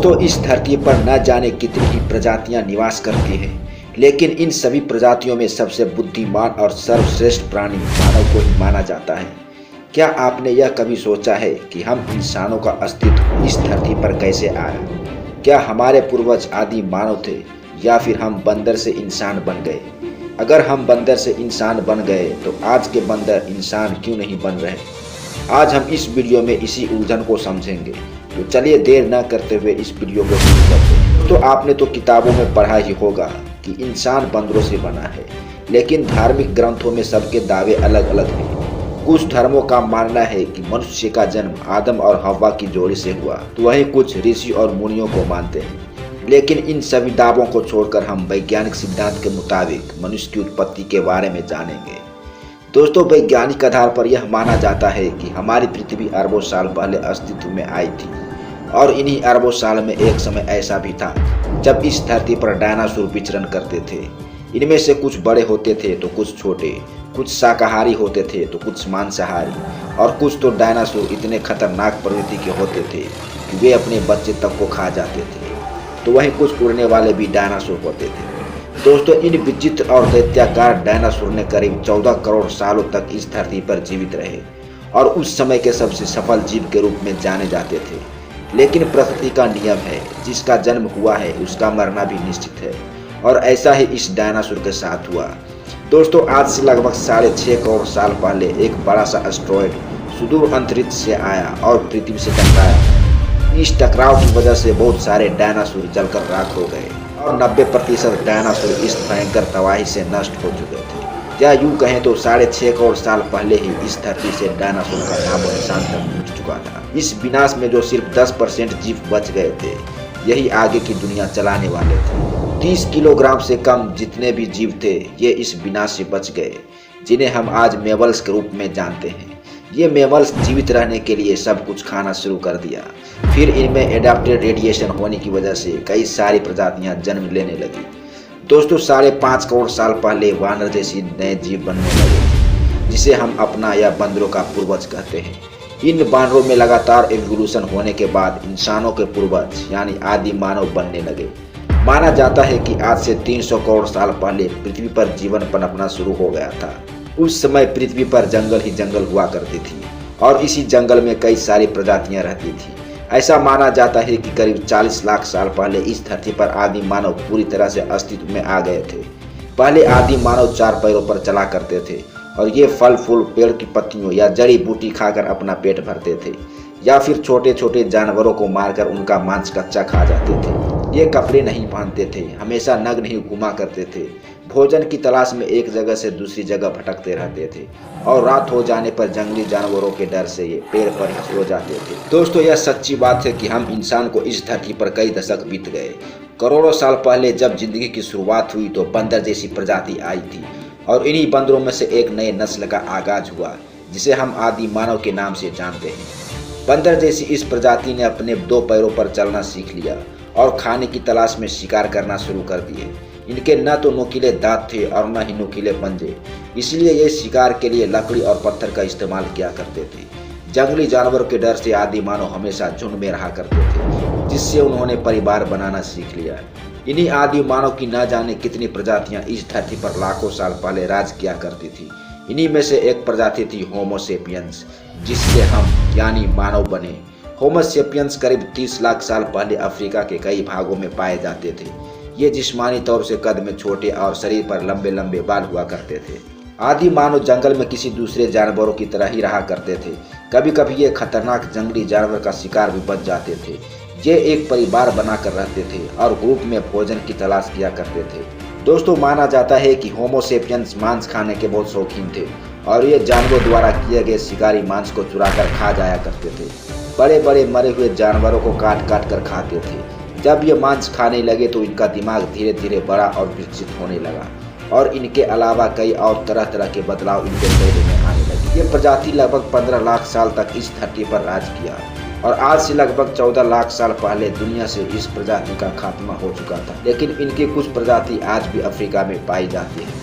दोस्तों, इस धरती पर न जाने कितनी ही प्रजातियां निवास करती हैं, लेकिन इन सभी प्रजातियों में सबसे बुद्धिमान और सर्वश्रेष्ठ प्राणी मानव को ही माना जाता है। क्या आपने यह कभी सोचा है कि हम इंसानों का अस्तित्व इस धरती पर कैसे आया? क्या हमारे पूर्वज आदि मानव थे या फिर हम बंदर से इंसान बन गए? अगर हम बंदर से इंसान बन गए तो आज के बंदर इंसान क्यों नहीं बन रहे? आज हम इस वीडियो में इसी उलझन को समझेंगे। तो चलिए देर न करते हुए इस वीडियो को शुरू करते हैं। तो आपने तो किताबों में पढ़ा ही होगा कि इंसान बंदरों से बना है, लेकिन धार्मिक ग्रंथों में सबके दावे अलग अलग हैं। कुछ धर्मों का मानना है कि मनुष्य का जन्म आदम और हव्वा की जोड़ी से हुआ, तो वहीं कुछ ऋषि और मुनियों को मानते हैं। लेकिन इन सभी दावों को छोड़कर हम वैज्ञानिक सिद्धांत के मुताबिक मनुष्य की उत्पत्ति के बारे में जानेंगे। दोस्तों, वैज्ञानिक आधार पर यह माना जाता है कि हमारी पृथ्वी अरबों साल पहले अस्तित्व में आई थी और इन्हीं अरबों साल में एक समय ऐसा भी था जब इस धरती पर डायनासोर विचरण करते थे। इनमें से कुछ बड़े होते थे तो कुछ छोटे, कुछ शाकाहारी होते थे तो कुछ मांसाहारी, और कुछ तो डायनासोर इतने खतरनाक प्रवृत्ति के होते थे कि वे अपने बच्चे तक को खा जाते थे। तो वहीं कुछ उड़ने वाले भी डायनासोर होते थे। दोस्तों, इन विचित्र और दैत्याकार डायनासोर ने करीब 14 करोड़ सालों तक इस धरती पर जीवित रहे और उस समय के सबसे सफल जीव के रूप में जाने जाते थे। लेकिन प्रकृति का नियम है, जिसका जन्म हुआ है उसका मरना भी निश्चित है, और ऐसा ही इस डायनासोर के साथ हुआ। दोस्तों, आज से लगभग 6.5 करोड़ साल पहले एक बड़ा सा एस्टेरॉयड सुदूर अंतरिक्ष से आया और पृथ्वी से टकराया। इस टकराव की वजह से बहुत सारे डायनासोर जलकर राख हो गए और 90% डायनासोर इस भयंकर तबाही से नष्ट हो चुके थे। या यूं कहें तो 6.5 करोड़ साल पहले ही इस धरती से डायनासोर का नामो निशान तक मिट चुका था। इस विनाश में जो सिर्फ 10% जीव बच गए थे, यही आगे की दुनिया चलाने वाले थे। 30 किलोग्राम से कम जितने भी जीव थे, ये इस विनाश से बच गए, जिन्हें हम आज मैमल्स के रूप में जानते हैं। ये मैमल्स जीवित रहने के लिए सब कुछ खाना शुरू कर दिया। फिर इनमें एडाप्टेड रेडिएशन होने की वजह से कई सारी प्रजातियां जन्म लेने लगी। दोस्तों, 5.5 करोड़ साल पहले वानर जैसी नए जीव बनने लगे, जिसे हम अपना या बंदरों का पूर्वज कहते हैं। इन बानरों में लगातार एवोल्यूशन होने के बाद इंसानों के पूर्वज यानी आदि मानव बनने लगे। माना जाता है कि आज से 300 करोड़ साल पहले पृथ्वी पर जीवन पनपना शुरू हो गया था। उस समय पृथ्वी पर जंगल ही जंगल हुआ करती थी और इसी जंगल में कई सारी प्रजातियां रहती थी। ऐसा माना जाता है कि करीब 40 लाख साल पहले इस धरती पर आदि मानव पूरी तरह से अस्तित्व में आ गए थे। पहले आदि मानव 4 पैरों पर चला करते थे और ये फल फूल, पेड़ की पत्तियों या जड़ी बूटी खाकर अपना पेट भरते थे, या फिर छोटे छोटे जानवरों को मारकर उनका मांस कच्चा खा जाते थे। ये कपड़े नहीं पहनते थे, हमेशा नग्न ही घुमा करते थे, भोजन की तलाश में एक जगह से दूसरी जगह भटकते रहते थे और रात हो जाने पर जंगली जानवरों के डर से ये पेड़ पर ही सो जाते थे। दोस्तों, यह सच्ची बात है कि हम इंसान को इस धरती पर कई दशक बीत गए। करोड़ों साल पहले जब जिंदगी की शुरुआत हुई तो बंदर जैसी प्रजाति आई थी और इन्हीं बंदरों में से एक नए नस्ल का आगाज हुआ, जिसे हम आदि मानव के नाम से जानते हैं। बंदर जैसी इस प्रजाति ने अपने 2 पैरों पर चलना सीख लिया और खाने की तलाश में शिकार करना शुरू कर दिए। इनके न तो नुकीले दांत थे और न ही नुकीले पंजे, इसलिए ये शिकार के लिए लकड़ी और पत्थर का इस्तेमाल किया करते थे। जंगली जानवरों के डर से आदि मानव हमेशा झुंड में रहा करते थे, जिससे उन्होंने परिवार बनाना सीख लिया। इन्हीं आदि मानव की न जाने कितनी प्रजातियां इस धरती पर लाखों साल पहले राज किया करती थी। इन्हीं में से एक प्रजाति थी होमो सेपियंस, जिससे हम यानी मानव बने। होमो सेपियंस करीब 30 लाख साल पहले अफ्रीका के कई भागों में पाए जाते थे। ये जिस्मानी तौर से कद में छोटे और शरीर पर लंबे लंबे बाल हुआ करते थे। आदि मानव जंगल में किसी दूसरे जानवरों की तरह ही रहा करते थे। कभी कभी ये खतरनाक जंगली जानवर का शिकार भी बच जाते थे। ये एक परिवार बनाकर रहते थे और ग्रुप में भोजन की तलाश किया करते थे। दोस्तों, माना जाता है कि होमो सेपियंस मांस खाने के बहुत शौकीन थे और ये जानवरों द्वारा किए गए शिकारी मांस को चुराकर खा जाया करते थे। बड़े बड़े मरे हुए जानवरों को काट काट कर खाते थे। जब ये मांस खाने लगे तो इनका दिमाग धीरे धीरे बड़ा और विकसित होने लगा और इनके अलावा कई और तरह तरह के बदलाव इनके शरीर में आने लगे। ये प्रजाति लगभग 15 लाख साल तक इस धरती पर राज किया और आज से लगभग 14 लाख साल पहले दुनिया से इस प्रजाति का खात्मा हो चुका था। लेकिन इनकी कुछ प्रजाति आज भी अफ्रीका में पाई जाती है।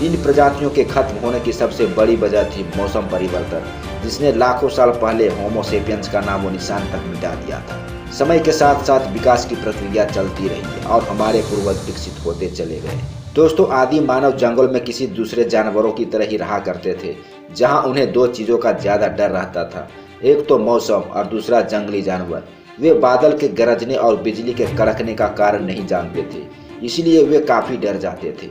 इन प्रजातियों के खत्म होने की सबसे बड़ी वजह थी मौसम परिवर्तन, जिसने लाखों साल पहले होमो सेपियंस का नामो निशान तक मिटा दिया था। समय के साथ साथ विकास की प्रक्रिया चलती रही और हमारे पूर्वज विकसित होते चले गए। दोस्तों, आदि मानव जंगल में किसी दूसरे जानवरों की तरह ही रहा करते थे, जहां उन्हें दो चीजों का ज्यादा डर रहता था, एक तो मौसम और दूसरा जंगली जानवर। वे बादल के गरजने और बिजली के कड़कने का कारण नहीं जानते थे, इसलिए वे काफी डर जाते थे।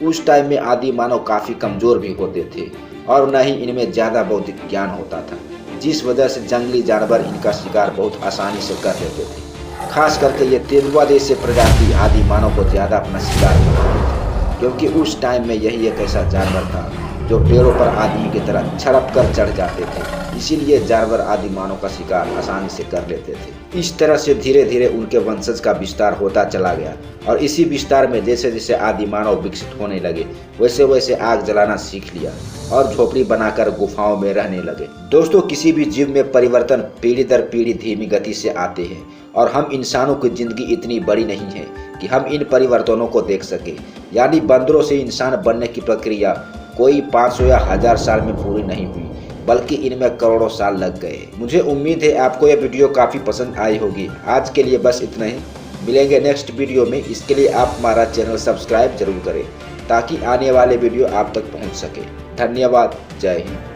उस टाइम में आदि मानव काफी कमजोर भी होते थे और न ही इनमें ज्यादा बौद्धिक ज्ञान होता था, जिस वजह से जंगली जानवर इनका शिकार बहुत आसानी से कर लेते थे। खास करके ये तेंदुआ जैसे प्रजाति आदि मानव को ज्यादा अपना शिकार बनाते थे, क्योंकि उस टाइम में यही एक ऐसा जानवर था जो पेड़ों पर आदमी की तरह छड़प कर चढ़ जाते थे। इसीलिए जानवर आदि मानव का शिकार आसानी से कर लेते थे। इस तरह से धीरे धीरे उनके वंशज का विस्तार होता चला गया और इसी विस्तार में जैसे जैसे आदि मानव विकसित होने लगे, वैसे वैसे आग जलाना सीख लिया और झोपड़ी बनाकर गुफाओं में रहने लगे। दोस्तों, किसी भी जीव में परिवर्तन पीढ़ी दर पीढ़ी धीमी गति से आते हैं और हम इंसानों की जिंदगी इतनी बड़ी नहीं है कि हम इन परिवर्तनों को देख सके। यानी बंदरों से इंसान बनने की प्रक्रिया कोई 500 या 1000 साल में पूरी नहीं हुई, बल्कि इनमें करोड़ों साल लग गए। मुझे उम्मीद है आपको यह वीडियो काफ़ी पसंद आई होगी। आज के लिए बस इतना ही, मिलेंगे नेक्स्ट वीडियो में। इसके लिए आप हमारा चैनल सब्सक्राइब जरूर करें ताकि आने वाले वीडियो आप तक पहुंच सके। धन्यवाद। जय हिंद।